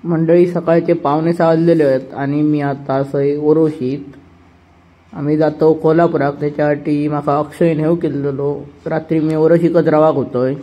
मंडळी सकाळचे 5:45 वाजलेले आहेत आणि मी आता सय ओरोशीत आम्ही जातो कोल्हापुराक। त्याच्यासाठी माका अक्षय नेव केलेलो। रात्री मी ओरोशीकच रावाक होतोय।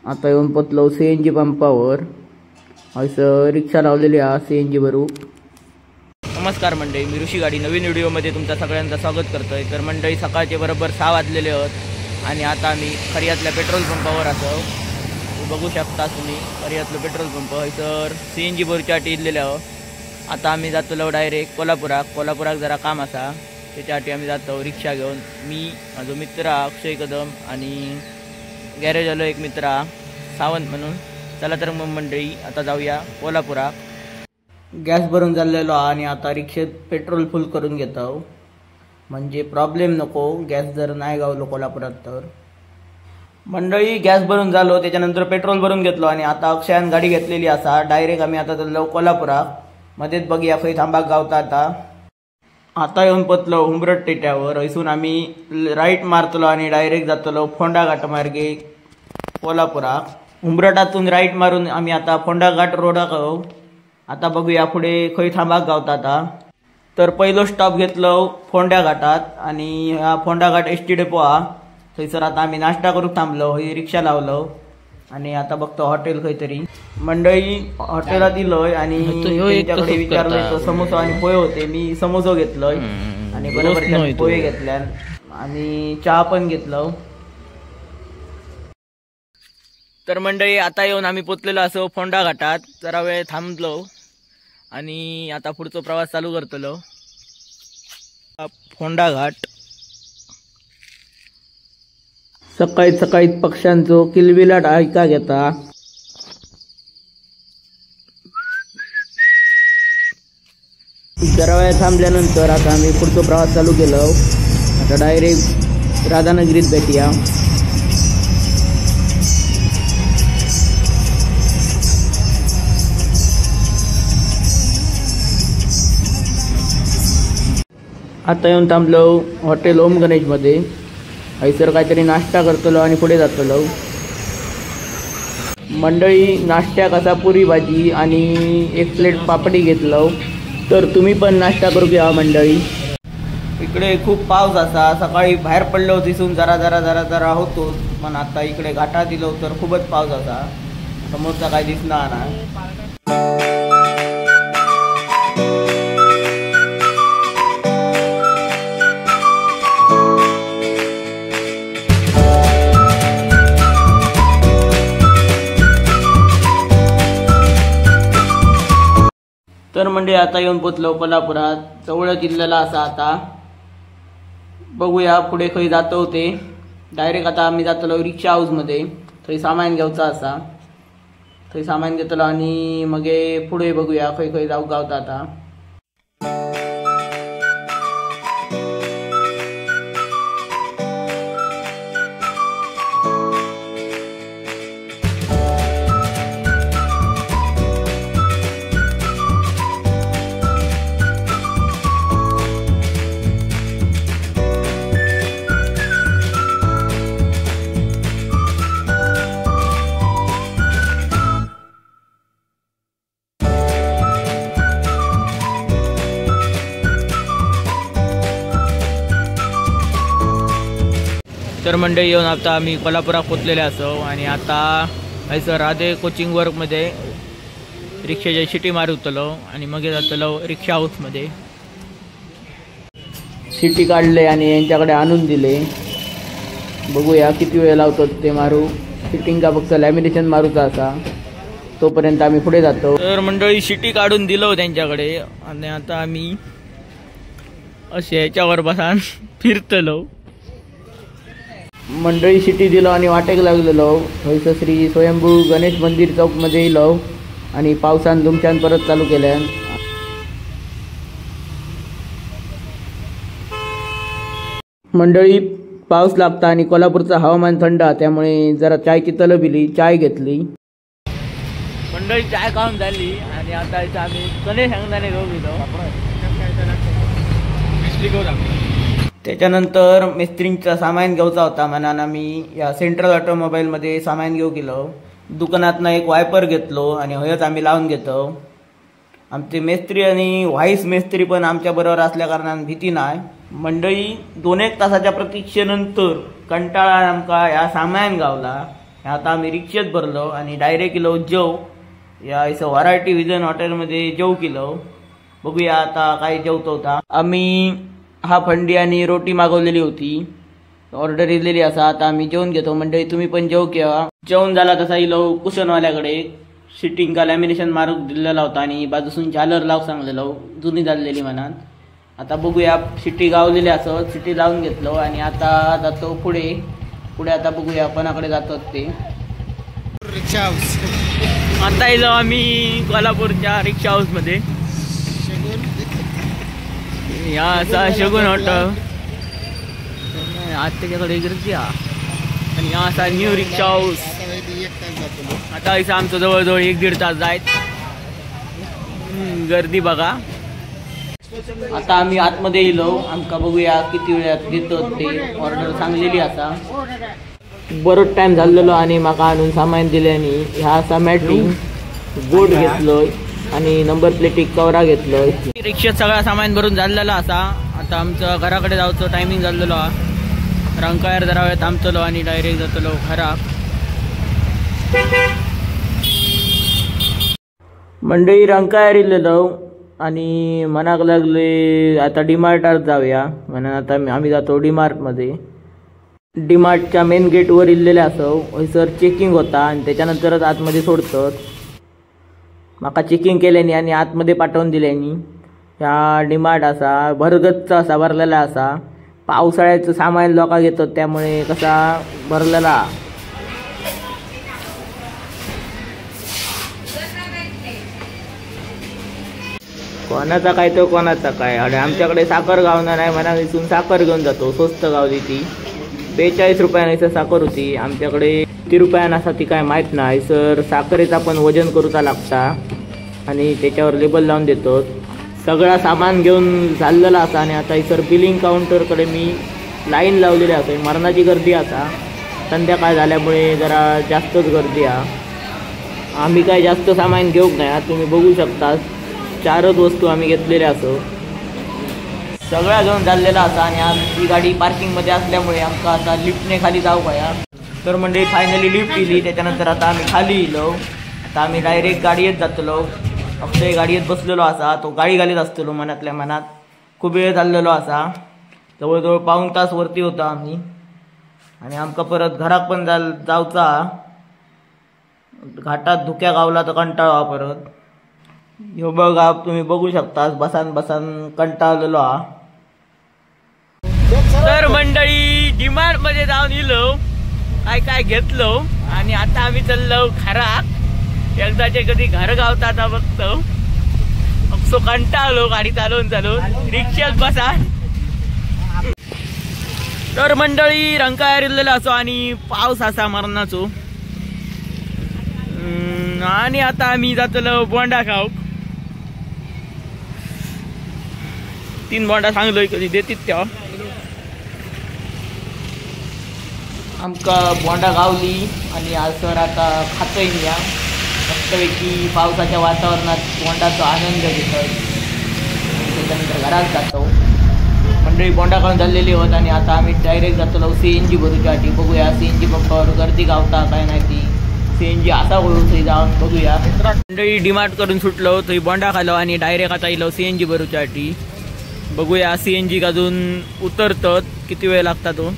आता येऊन पोचलो CNG पंपावर। हयसर रिक्षा लावलेली आहे CNG भरूक। नमस्कार मंडळी, मी ऋषी गाडी नवीन व्हिडिओमध्ये तुमच्या सगळ्यांचं स्वागत करतोय। तर मंडळी सकाळचे बरोबर 6 वाजलेले आहेत आणि आता आम्ही खरियातल्या पेट्रोल पंपावर आसो। बघू शकता तुम्ही खरियातलं पेट्रोल पंप हयसर CNG भरूच्यासाठी इल्लेले आहोत। आता आम्ही जातलो डायरेक्ट कोल्हापुराक जरा काम असा, त्याच्यासाठी आम्ही जातो रिक्षा घेऊन। मी माझो मित्र अक्षय कदम आणि गॅरेज आलो एक मित्र सावंत म्हणून। चला तर मग मंडळी आता जाऊया कोल्हापुराक। गॅस भरून झालेलो आणि आता रिक्षेत पेट्रोल फुल करून घेतो, म्हणजे प्रॉब्लेम नको गॅस जर नाही गावलो कोल्हापुरात तर। मंडळी गॅस भरून झालो, त्याच्यानंतर पेट्रोल भरून घेतलो आणि आता अक्षयान गाडी घेतलेली असा। डायरेक्ट आम्ही आता चाललो कोल्हापुराक। मध्येच बघूया खंय थांबाक गावता। आता येऊन पोचलो उंबरठ टेट्यावर। हयसून आम्ही राईट मारतलो आणि डायरेक्ट जातलो फोंडा घाट मार्गे कोल्हापुराक। उंबरठातून राईट मारून आम्ही आता फोंडा घाट रोडाक आहो। आता बघूया पुढे खंय थांबाक गावता। तर पहिलो स्टॉप घेतलो फोंडा घाटात आणि हा फोंडा घाट ST डेपो हा। थंयसर आता आम्ही नाश्ता करूक थांबलो, ही रिक्षा लावलो आणि आता बघतो हॉटेल खंयतरी। मंडळी हॉटेलात इलोय आणि त्यांच्याकडे विचारलोय तो समोसा आणि पोहे होते। मी समोसा घेतलोय आणि बरोबर पोहे घेतल्या आणि चहा पण घेतलो। तर मंडळी आता येऊन आम्ही पोचलेलो असो फोंडा घाटात। जरा वेळ थांबलो आणि आता पुढचा प्रवास चालू करतलो। फोंडा घाट सकाळी सकाळी पक्ष्यांचो किलबिलाट ऐका घेता। जरा वेळ थांबल्यानंतर आता आम्ही पुढचा प्रवास चालू केलो। आता डायरेक्ट राधानगरीत भेटूया। आता येऊन थांबलो हॉटेल ओम गणेश मध्ये। हयसर काहीतरी नाश्ता करतलो आणि पुढे जातलो। मंडळी नाश्त्याक असा पुरी भाजी आणि 1 प्लेट पापडी घेतलो। तर तुम्ही पण नाश्ता करू घ्या मंडळी। इकडे खूप पाऊस असा, सकाळी बाहेर पडलो दिसून जरा जरा जरा जरा होतो, पण आता इकडे घाटात दिलो तर खूपच पाऊस असा, समोरचा काय दिसणार नाही। तर म्हणजे आता येऊन पोचलो कोल्हापुरात, जवळच इल्लेला असा। आता बघूया पुढे खंय जातो ते। डायरेक्ट आता आम्ही जातलो रिक्षा हाऊस मध्ये, थंय सामान घेवचा असा। थंय सामान घेतलो आणि मग पुढे बघूया खंय खंय जाऊक गावता आता। तर मंडळी येऊन आता आम्ही कोल्हापुरात पोचलेले असो आणि आता हयसर राधे कोचिंग वर्क मध्ये रिक्षाची शिटी मारतलो आणि मग जातलो रिक्षा हाऊस मध्ये। शिटी काढले आणि यांच्याकडे आणून दिले। बघूया किती वेळ लावतो ते मारू। शिटिंग फक्त लॅमिनेशन मारूचा असा, तोपर्यंत आम्ही पुढे जातो। तर मंडळी शिटी काढून दिलो त्यांच्याकडे आणि आता आम्ही असे ह्याच्यावर बसान फिरतलो। मंडळी शिटी दिलो आणि वाटेक लागलेलो। हयसर श्री स्वयंभू गणेश मंदिर चौक मध्ये येलो आणि पावसान धुमशान परत चालू केल्या। मंडळी पाऊस लागता आणि कोल्हापूरचं हवामान थंड, त्यामुळे जरा चायची तलब इली, चाय घेतली। मंडळी चाय खाऊन झाली आणि आता इथं आम्ही गणेश शेंगदाणे घेऊन गेलो। त्याच्यानंतर मिस्त्रींचा सामान घेऊचा होता म्हणून आम्ही या सेंट्रल ऑटोमोबाईल मध्ये सामान घेऊ गेलो दुकानातनं एक वायपर घेतलो आणि हयच आम्ही लावून घेतो. आमचे मेस्त्री आणि व्हाईस मेस्त्री पण आमच्या बरोबर असल्या कारणान भीती नाही. मंडळी 2-1 तासाच्या प्रतीक्षेनंतर कंटाळा आमका ह्या सामान गावला. आता आम्ही रिक्षेत भरलो आणि डायरेक्ट गेलो जेव या इथं व्हरायटी विजन हॉटेलमध्ये जेव केलो. बघूया आता काय जेवतो होता. आम्ही हा फंडी आणि रोटी मागवलेली होती, ऑर्डर दिलेली असा. आता आम्ही जेवून घेतो. मंडळी तुम्ही पण जेव किंवा जेवण झाला तसा इलो कुशनवाल्याकडे सिटिंग का लॅमिनेशन मारूक दिलेला होता आणि बाजूसून झालर लाव सांगलेलो, जुनी झालेली मनात. आता बघूया सिटी गावलेली असं सिटी लावून घेतलो आणि आता जातो पुढे आता बघूया कोणाकडे जातो ते. रिक्षा हाऊस. आता येलो आम्ही कोल्हापूरच्या रिक्षा हाऊस मध्ये. या असा शगुन हॉटेल आज त्याच्याकडे गर्दी आणि हा असा न्यू रिक्षा हाऊस. आता इथं आमचं जवळजवळ 1-1.5 तास जायत. गर्दी बघा. आता आम्ही आतमध्ये येलो. आमका बघूया किती वेळात देतो ते. ऑर्डर सांगलेली असा. बरोच टाइम झालेलो आणि माका आणून सामान दिल्याने ह्या असा मॅट्रिंग बोर्ड घेतलोय आणि नंबर प्लेटीक कवरा घेतलोय. रिक्षेत सगळा सामान भरून झालेला असा. आता आमचं घराकडे जाऊचं टायमिंग झालेलो हा. रंकायर जरा वेळ थांबतलो आणि डायरेक्ट जातलो घराक. मंडळी रंकायर इल्लेलो आणि मनाक लागले आता डीमार्टात जाऊया म्हणून आता आम्ही जातो डीमार्टमध्ये. डीमार्टच्या मेन गेटवर इल्लेले असो हयसर चेकिंग होता आणि त्याच्यानंतरच आतमध्ये सोडतात. माका चेकिंग केल्यानी आणि आतमध्ये पाठवून दिल्यानी. ह्या डीमार्ट असा भरगच्च असा भरलेला असा. पावसाळ्याचं सामान लोक घेतात त्यामुळे कसा भरलेला. कोणाचा काय तो कोणाचा काय. आणि आमच्याकडे साखर गावणार नाही म्हणा इथून साखर घेऊन जातो. स्वस्त गावली ती 42 रुपयाने साखर होती. आमच्याकडे किती रुपयानं असा ती काय माहीत नाही. सर साखरेचा पण वजन करूचा लागता आणि त्याच्यावर लेबल लावून देतो. सगळा सामान घेऊन चाललेला असा आणि आता सर बिलिंग काउंटरकडे मी लाईन लावलेली असा. मरणाची गर्दी असा. संध्याकाळ झाल्यामुळे जरा जास्तच गर्दी आहे. आम्ही काय जास्त सामान घेऊक नाही. तुम्ही बघू शकता 4च वस्तू आम्ही घेतलेल्या असो. सगळ्या घेऊन चाललेला असा आणि आमची गाडी पार्किंगमध्ये असल्यामुळे आमका आता लिफ्टने खाली जाऊ पाया. तर म्हणजे फायनली लिफ्ट इली. त्याच्यानंतर आता आम्ही खाली इलो. आता आम्ही डायरेक्ट गाडीत जातलो. अक्षय गाडीत बसलेलो असा. तो गाडी घालीत असतलो मनातल्या मनात. खूप वेळ चाललेलो असा. जवळजवळ 1.5 तास वरती होता आम्ही आणि आमका परत घरात पण जाऊचा. घाटात धुक्या गावला तर कंटाळा परत. ह्यो बघा तुम्ही बघू शकता बसान कंटाळलेलो हा. तर मंडळी डीमार्ट मध्ये जाऊन इलो काय घेतलो आणि आता आम्ही चाललो घरात. एकदाचे कधी घर गावता आता बघतो. अक्षो कंटाळलो गाडी चालवून रिक्षात बसा. तर मंडळी रंकायर इल्लेलो असो आणि पाऊस असा मरणाचो आणि आता आम्ही जातलो बोंडा खाऊक. 3 बोंडा सांगलोय कधी देतीत तेव्हा. आमका बोंडा गावली आणि सर आता खातोय या मस्तपैकी पावसाच्या वातावरणात बोंडाचा आनंद घेतोय. त्याच्यानंतर घरात जातो. मंडळी बोंडा खाऊन झालेली होत आणि आता आम्ही डायरेक्ट जातो CNG भरूच्यासाठी. बघूया CNG पंपावर गर्दी गावता काय नाही ती. CNG असा वळून थंय जाऊन बघूया. मंडळी डीमार्ट करून सुटलो थंय बोंडा खालो आणि डायरेक्ट आता येलो CNG भरूच्यासाठी. बघूया CNG अजून उतरतात किती वेळ लागता तो.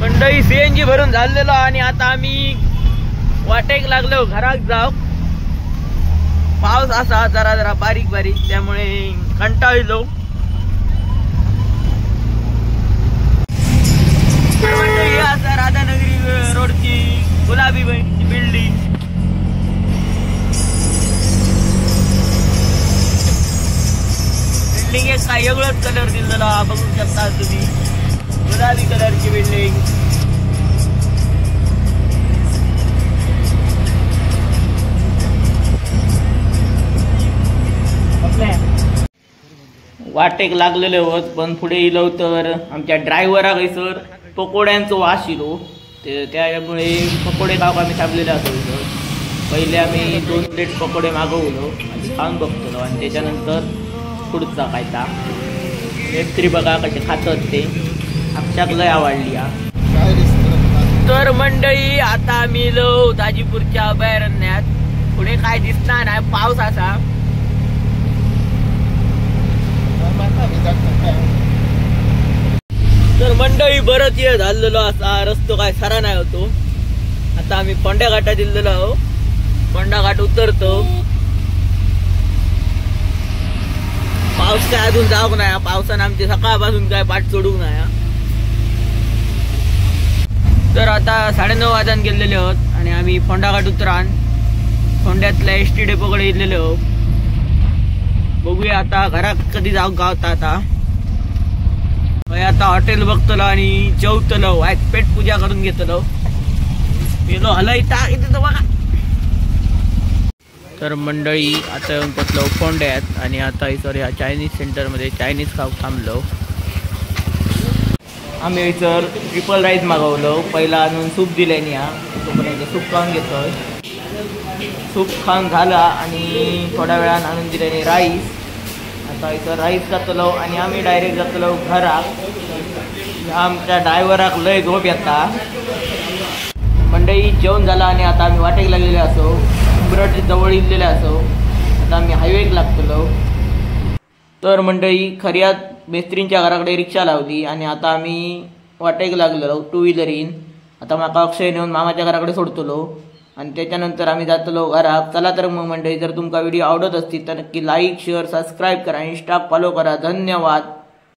मंडळी CNG भरून झालेलो आणि आता आम्ही वाटेक लागलो घरात जाऊ. पाऊस असा जरा बारीक त्यामुळे कंटाळलो. मंडळी असा राधानगरी रोडची गुलाबी बिल्डिंग. बिल्डिंग एक काय वेगळंच कलर दिलेला बघू शकता तुम्ही. गुलाबी कलरची बिल्डिंग. वाटेक लागलेले होत, पण पुढे इलो तर आमच्या ड्रायव्हरा खंयसर पकोड्यांचो वास इलो. त्यामुळे पकोडे खावक आम्ही थांबलेले असो. पहिले आम्ही 2 प्लेट पकोडे मागवलो आणि खाऊन बघतलो आणि त्याच्यानंतर पुढचा खायचा. वेब बघा कसे खातात ते, आमच्याक लय आवडली हा. तर मंडळी आता आम्ही इलो दाजीपूरच्या अभयारण्यात. पुढे काय दिसणार नाही, पाऊस असा. तर मंडळी बरंच वेळ झालेलो असा, रस्तो काय सारा नाही होतो. आता आम्ही फोंड्या घाटात दिलेलो आहो. फोंडा घाट उतरतो. पाऊस काय अजून जाऊक नाही. पावसानं आमची सकाळपासून काय पाठ सोडूक नाही. तर आता 9:30 वाजून गेलेले आहोत आणि आम्ही फोंडा घाट उतरान फोंड्यातल्या एसटी डेपोकडे गेलेले आहोत. बघूया आता घरात कधी जाऊक गावता. आता हॉटेल बघतलो आणि जेवतलो. पेट पूजा करून घेतलो. गेलो हलयता इथे बघा. तर मंडळी आता येऊन पोचलो फोंड्यात आणि आता सर या चायनीज सेंटरमध्ये चायनीज खाऊ थांबलो. आम्ही इथं ट्रिपल राईस मागवलो. पहिला आणून सूप दिल्याने तोपर्यंत सूप खाऊन घेतोय. सूप खाऊन झाला आणि थोड्या वेळानं आणून दिल्याने राईस. आता इथं राईस जातलो आणि आम्ही डायरेक्ट जातलो घरात. आमच्या ड्रायव्हराक लय झोप येता. मंडळी जेवण झाला आणि आता आम्ही वाटेक लागलेले असो. उंबरट जवळ इलेले असो. आता आम्ही हायवेक लागतलो. तर मंडळी खऱ्यात मेस्त्रींच्या घराकडे रिक्षा लावली आणि आता आम्ही वाटेक लागलेलो 2 व्हीलरीन. आता माका अक्षय नेऊन मामाच्या घराकडे सोडतलो आणि त्याच्यानंतर आम्ही जातलो घरात. चला तर मग मंडळी, जर तुमका व्हिडिओ आवडत असतील तर नक्की लाईक, शेअर, सबस्क्राईब करा, इंस्टा फॉलो करा. धन्यवाद.